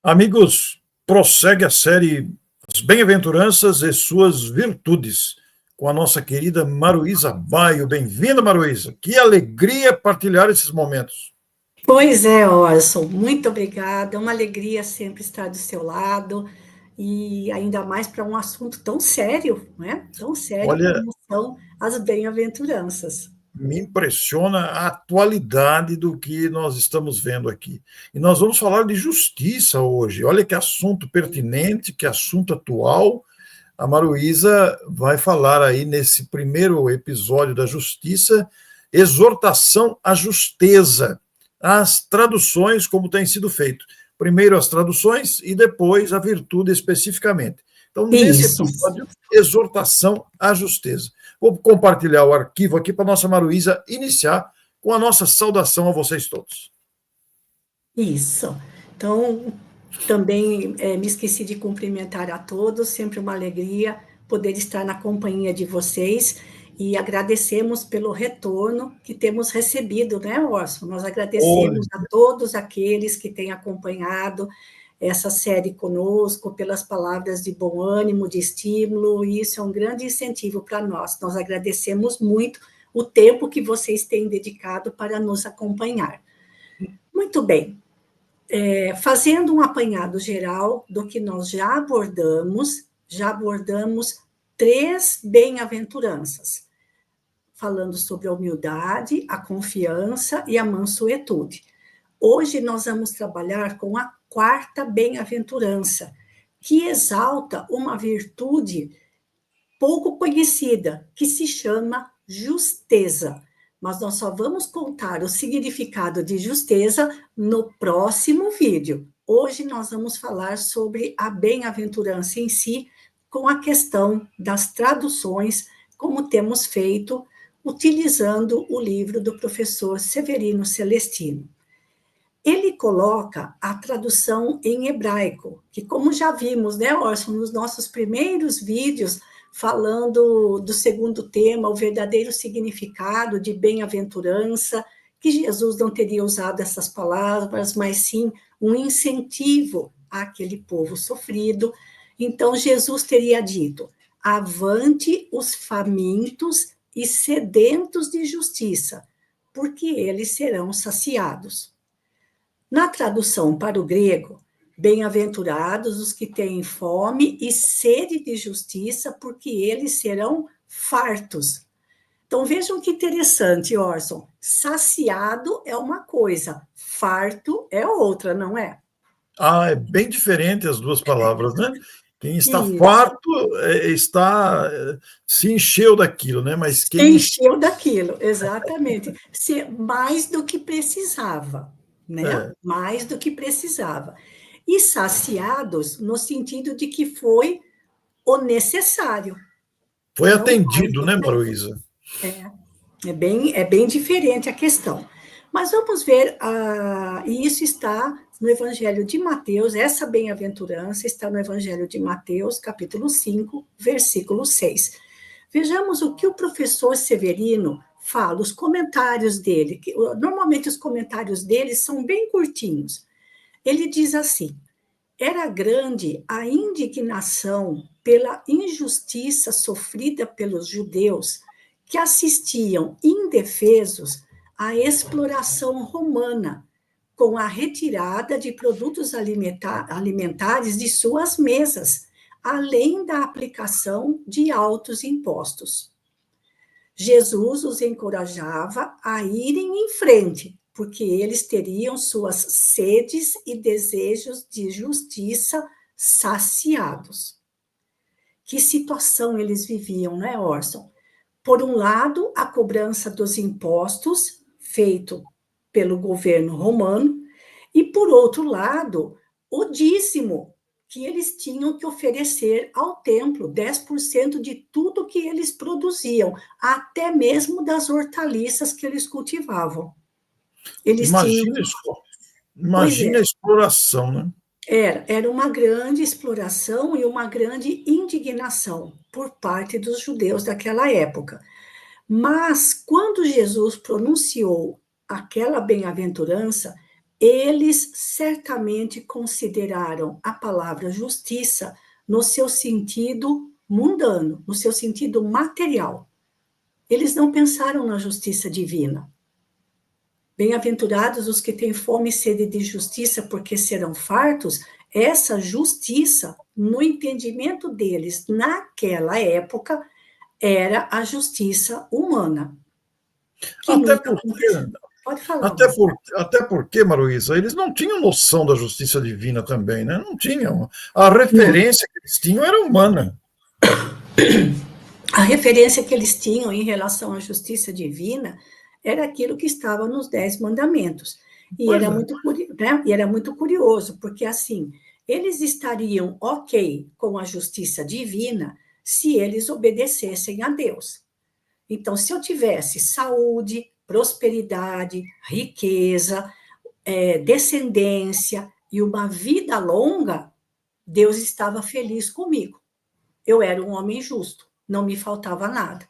Amigos, prossegue a série As Bem-aventuranças e Suas Virtudes, com a nossa querida Maruísa Baio. Bem-vinda, Maruísa. Que alegria partilhar esses momentos. Pois é, Orson, muito obrigada. É uma alegria sempre estar do seu lado e ainda mais para um assunto tão sério, né? Tão sério Olha, como são as bem-aventuranças. me impressiona a atualidade do que nós estamos vendo aqui. E nós vamos falar de justiça hoje. Olha que assunto pertinente, que assunto atual. A Maruísa vai falar aí nesse primeiro episódio da justiça, exortação à justeza, as traduções como tem sido feito. Primeiro as traduções e depois a virtude especificamente. Então, nesse Isso. episódio, exortação à justeza. Vou compartilhar o arquivo aqui para a nossa Maruísa iniciar com a nossa saudação a vocês todos. Isso. Então, também me esqueci de cumprimentar a todos, sempre uma alegria poder estar na companhia de vocês e agradecemos pelo retorno que temos recebido, né, Orson? Nós Olha, agradecemos a todos aqueles que têm acompanhado essa série conosco, pelas palavras de bom ânimo, de estímulo, e isso é um grande incentivo para nós. Nós agradecemos muito o tempo que vocês têm dedicado para nos acompanhar. Muito bem. Fazendo um apanhado geral do que nós já abordamos 3 bem-aventuranças, falando sobre a humildade, a confiança e a mansuetude. Hoje nós vamos trabalhar com a 4ª bem-aventurança, que exalta uma virtude pouco conhecida, que se chama justeza. Mas nós só vamos contar o significado de justeza no próximo vídeo. Hoje nós vamos falar sobre a bem-aventurança em si, com a questão das traduções, como temos feito, utilizando o livro do professor Severino Celestino. Ele coloca a tradução em hebraico, que como já vimos, né, Orson, nos nossos primeiros vídeos, falando do segundo tema, o verdadeiro significado de bem-aventurança, que Jesus não teria usado essas palavras, mas sim um incentivo àquele povo sofrido. Então, Jesus teria dito: avante os famintos e sedentos de justiça, porque eles serão saciados. Na tradução para o grego, bem-aventurados os que têm fome e sede de justiça, porque eles serão fartos. Então vejam que interessante, Orson. Saciado é uma coisa, farto é outra, não é? é bem diferente as duas palavras, né? Quem está Isso. farto se encheu daquilo, né? Mas Se quem encheu daquilo, exatamente. Mais do que precisava, né? é, Mais do que precisava. E saciados no sentido de que foi o necessário, foi não mais atendido, do né, que Maruísa? é bem diferente a questão. Mas vamos ver, e isso está no Evangelho de Mateus, essa bem-aventurança está no Evangelho de Mateus, capítulo 5, versículo 6. Vejamos o que o professor Severino fala, os comentários dele, que normalmente os comentários dele são bem curtinhos. Ele diz assim: era grande a indignação pela injustiça sofrida pelos judeus que assistiam indefesos à exploração romana, com a retirada de produtos alimentares de suas mesas, além da aplicação de altos impostos. Jesus os encorajava a irem em frente, porque eles teriam suas sedes e desejos de justiça saciados. Que situação eles viviam, né, Orson? Por um lado, a cobrança dos impostos, feito pelo governo romano, e por outro lado, o dízimo, que eles tinham que oferecer ao templo, 10% de tudo que eles produziam, até mesmo das hortaliças que eles cultivavam. Eles tinham, Imagina só, pois imagina a é, exploração, né? era uma grande exploração e uma grande indignação por parte dos judeus daquela época. Mas quando Jesus pronunciou aquela bem-aventurança, eles certamente consideraram a palavra justiça no seu sentido mundano, no seu sentido material. Eles não pensaram na justiça divina. Bem-aventurados os que têm fome e sede de justiça, porque serão fartos. Essa justiça, no entendimento deles, naquela época, era a justiça humana, que Até nunca porque, aconteceu. Pode falar, Márcio. até porque, Maruísa, eles não tinham noção da justiça divina também, né? Não tinham. A Não. referência que eles tinham era humana. A referência que eles tinham em relação à justiça divina era aquilo que estava nos 10 mandamentos. E Pois era é. muito, né? E era muito curioso, porque assim, eles estariam ok com a justiça divina se eles obedecessem a Deus. Então, se eu tivesse saúde, prosperidade, riqueza, descendência e uma vida longa, Deus estava feliz comigo. Eu era um homem justo, não me faltava nada.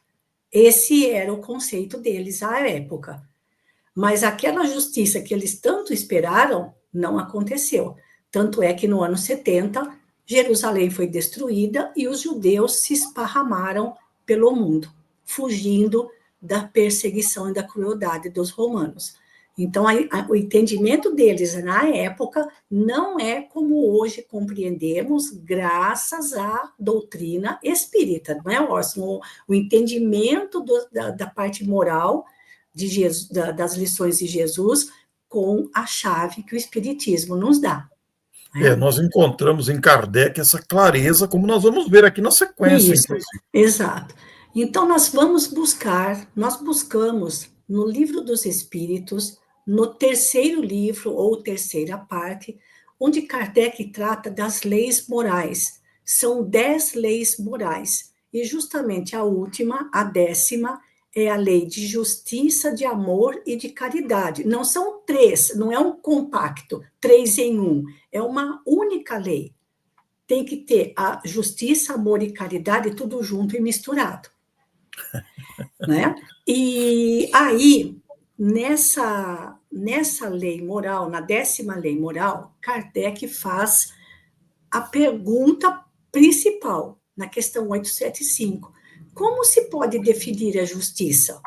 Esse era o conceito deles à época. Mas aquela justiça que eles tanto esperaram não aconteceu. Tanto é que no ano 70, Jerusalém foi destruída e os judeus se esparramaram pelo mundo, fugindo da perseguição e da crueldade dos romanos. Então, o entendimento deles na época não é como hoje compreendemos, graças à doutrina espírita, não é, Orson? O entendimento da parte moral de Jesus, das lições de Jesus com a chave que o Espiritismo nos dá. Né? Nós encontramos em Kardec essa clareza, como nós vamos ver aqui na sequência, Isso, inclusive. exato. Então, nós buscamos no Livro dos Espíritos, no terceiro livro ou terceira parte, onde Kardec trata das leis morais. São 10 leis morais. E justamente a última, a 10ª, é a lei de justiça, de amor e de caridade. Não são 3, não é um compacto, 3 em 1. É uma única lei. Tem que ter a justiça, amor e caridade tudo junto e misturado, né? E aí, nessa lei moral, na 10ª lei moral, Kardec faz a pergunta principal, na questão 875. Como se pode definir a justiça?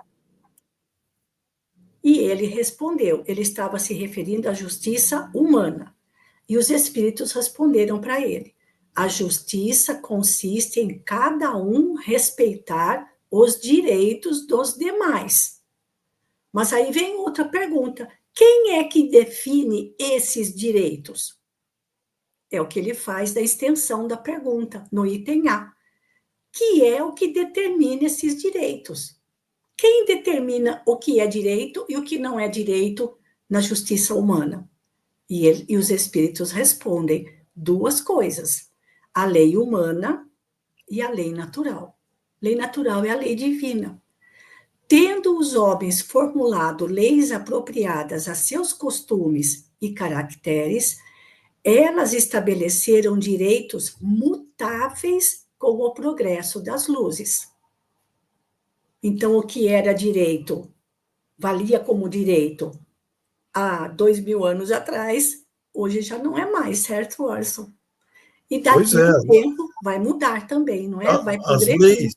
E ele respondeu, ele estava se referindo à justiça humana. E os espíritos responderam para ele: a justiça consiste em cada um respeitar os direitos dos demais. Mas aí vem outra pergunta: quem é que define esses direitos? É o que ele faz da extensão da pergunta, no item A, que é o que determina esses direitos. Quem determina o que é direito e o que não é direito na justiça humana? E os espíritos respondem 2 coisas: a lei humana e a lei natural. Lei natural é a lei divina. Tendo os homens formulado leis apropriadas a seus costumes e caracteres, elas estabeleceram direitos mutáveis com o progresso das luzes. Então, o que era direito, valia como direito há 2000 anos atrás, hoje já não é mais, certo, Orson? E Pois daqui a é, um tempo vai mudar também, não é? Vai as progredir. leis,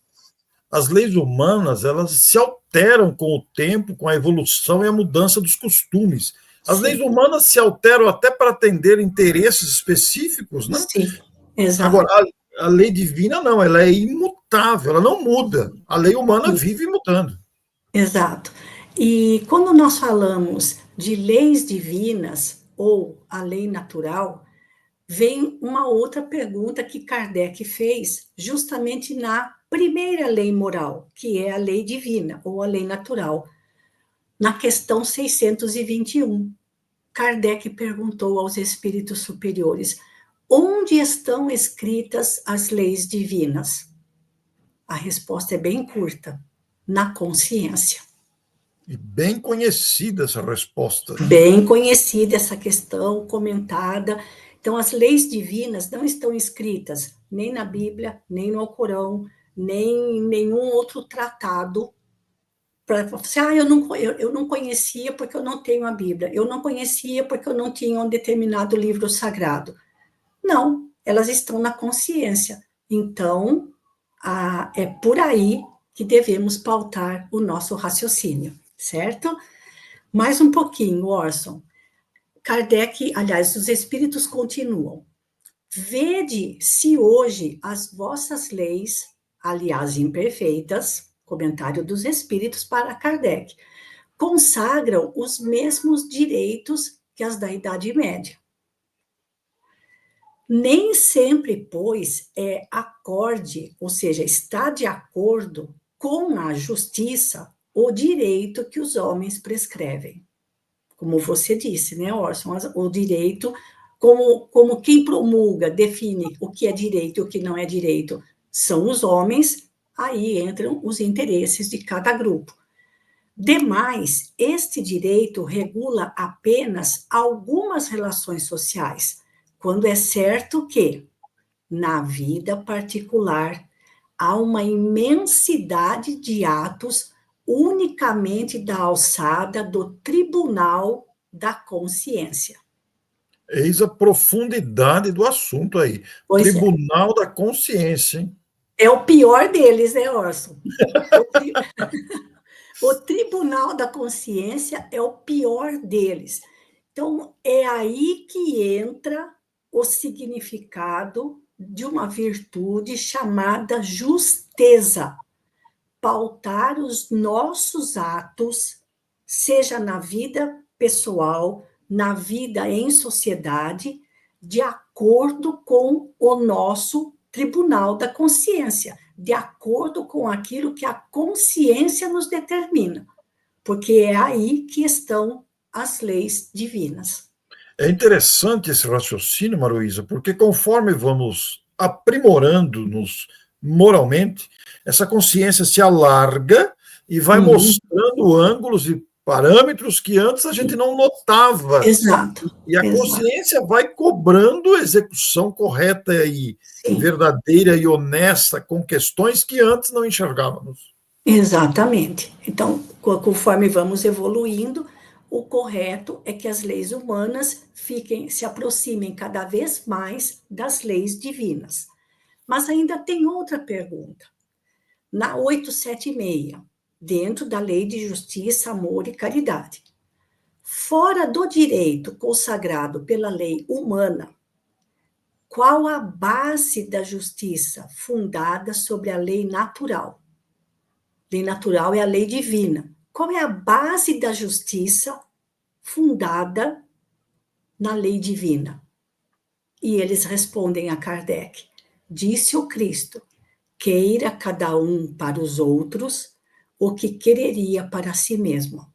as leis humanas, elas se alteram com o tempo, com a evolução e a mudança dos costumes. As leis Sim, humanas se alteram até para atender interesses específicos, né? sim, Agora, exato, a lei divina não, ela é imutável, ela não muda. A lei humana vive mudando. exato. E quando nós falamos de leis divinas ou a lei natural, vem uma outra pergunta que Kardec fez justamente na primeira lei moral, que é a lei divina ou a lei natural, na questão 621. Kardec perguntou aos espíritos superiores: onde estão escritas as leis divinas? A resposta é bem curta: na consciência. E bem conhecida essa resposta, né? Bem conhecida essa questão, comentada. Então, as leis divinas não estão escritas nem na Bíblia, nem no Alcorão, nem em nenhum outro tratado para você, eu não conhecia porque eu não tenho a Bíblia, eu não conhecia porque eu não tinha um determinado livro sagrado. Não, elas estão na consciência. Então, é por aí que devemos pautar o nosso raciocínio, certo? Mais um pouquinho, Orson. Kardec, aliás, os espíritos continuam. Vede se hoje as vossas leis, aliás, imperfeitas, comentário dos espíritos para Kardec, consagram os mesmos direitos que as da Idade Média. Nem sempre, pois, é acorde, ou seja, está de acordo com a justiça o direito que os homens prescrevem. Como você disse, né, Orson? O direito, como quem promulga, define o que é direito e o que não é direito, são os homens, aí entram os interesses de cada grupo. Demais, este direito regula apenas algumas relações sociais, quando é certo que, na vida particular, há uma imensidade de atos unicamente da alçada do tribunal da consciência. Eis a profundidade do assunto aí. Pois é. Tribunal da Consciência, hein? É o pior deles, né, Orson? O tribunal da consciência é o pior deles. Então, é aí que entra o significado de uma virtude chamada justeza. Pautar os nossos atos, seja na vida pessoal, na vida em sociedade, de acordo com o nosso tribunal da consciência, de acordo com aquilo que a consciência nos determina, porque é aí que estão as leis divinas. É interessante esse raciocínio, Maruísa, porque conforme vamos aprimorando-nos moralmente, essa consciência se alarga e vai mostrando ângulos e parâmetros que antes a gente não notava. Exato. E a consciência vai cobrando execução correta e Sim. verdadeira e honesta com questões que antes não enxergávamos. Exatamente. Então, conforme vamos evoluindo, o correto é que as leis humanas se aproximem cada vez mais das leis divinas. Mas ainda tem outra pergunta. Na 876, dentro da lei de justiça, amor e caridade, fora do direito consagrado pela lei humana, qual a base da justiça fundada sobre a lei natural? Lei natural é a lei divina. Qual é a base da justiça fundada na lei divina? E eles respondem a Kardec: disse o Cristo, queira cada um para os outros o que quereria para si mesmo.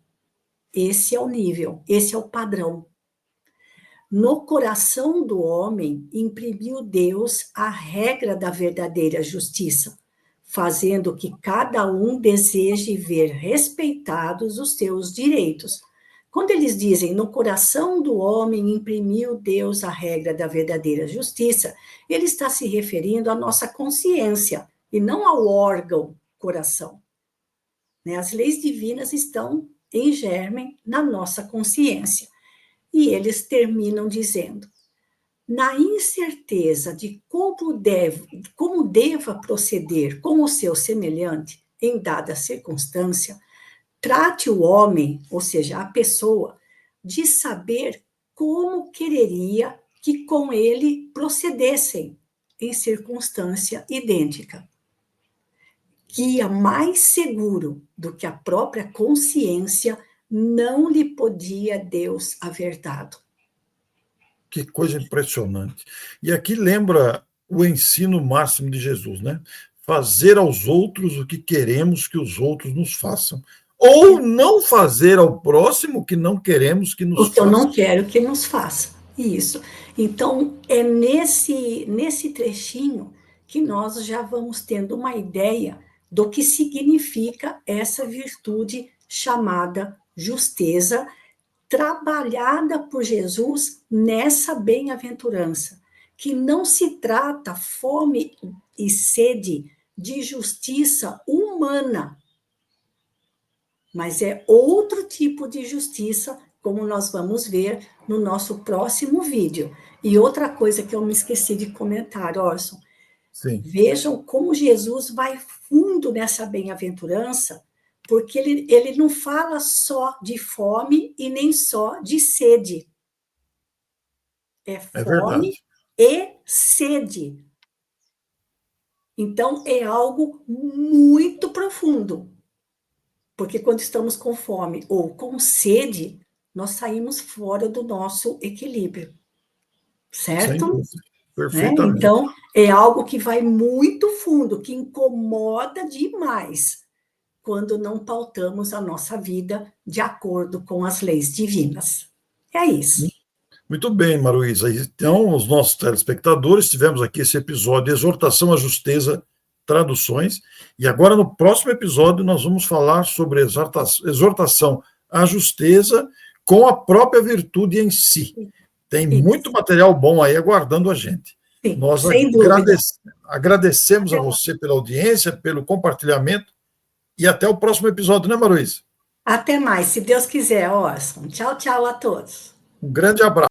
Esse é o nível, esse é o padrão. No coração do homem imprimiu Deus a regra da verdadeira justiça, fazendo que cada um deseje ver respeitados os seus direitos. Quando eles dizem no coração do homem imprimiu Deus a regra da verdadeira justiça, ele está se referindo à nossa consciência e não ao órgão coração. As leis divinas estão em germe na nossa consciência. E eles terminam dizendo: na incerteza de como deva proceder com o seu semelhante em dada circunstância, trate o homem, ou seja, a pessoa, de saber como quereria que com ele procedessem em circunstância idêntica. Guia mais seguro do que a própria consciência não lhe podia Deus haver dado. Que coisa impressionante. E aqui lembra o ensino máximo de Jesus, né? Fazer aos outros o que queremos que os outros nos façam. Ou não fazer ao próximo o que não queremos que nos faça. O que eu não quero que nos faça. Isso. Então, é nesse trechinho que nós já vamos tendo uma ideia do que significa essa virtude chamada justeza, trabalhada por Jesus nessa bem-aventurança, que não se trata fome e sede de justiça humana, mas é outro tipo de justiça, como nós vamos ver no nosso próximo vídeo. E outra coisa que eu me esqueci de comentar, Orson, Sim, vejam como Jesus vai fundo nessa bem-aventurança, porque ele não fala só de fome e nem só de sede. É é fome verdade. e sede. Então, é algo muito profundo, porque quando estamos com fome ou com sede, nós saímos fora do nosso equilíbrio, Sem certo? dúvida. Né? Perfeitamente. Então, é algo que vai muito fundo, que incomoda demais quando não pautamos a nossa vida de acordo com as leis divinas. É isso. Muito bem, Maruísa. Então, os nossos telespectadores, tivemos aqui esse episódio de Exortação à Justeza, Traduções, e agora no próximo episódio nós vamos falar sobre exortação à justeza com a própria virtude em si. Tem muito Isso. material bom aí aguardando a gente. Sim, Nós sem dúvida. agradecemos a você pela audiência, pelo compartilhamento, e até o próximo episódio, né, Maruísa? Até mais, se Deus quiser, Orson. Tchau, tchau a todos. Um grande abraço.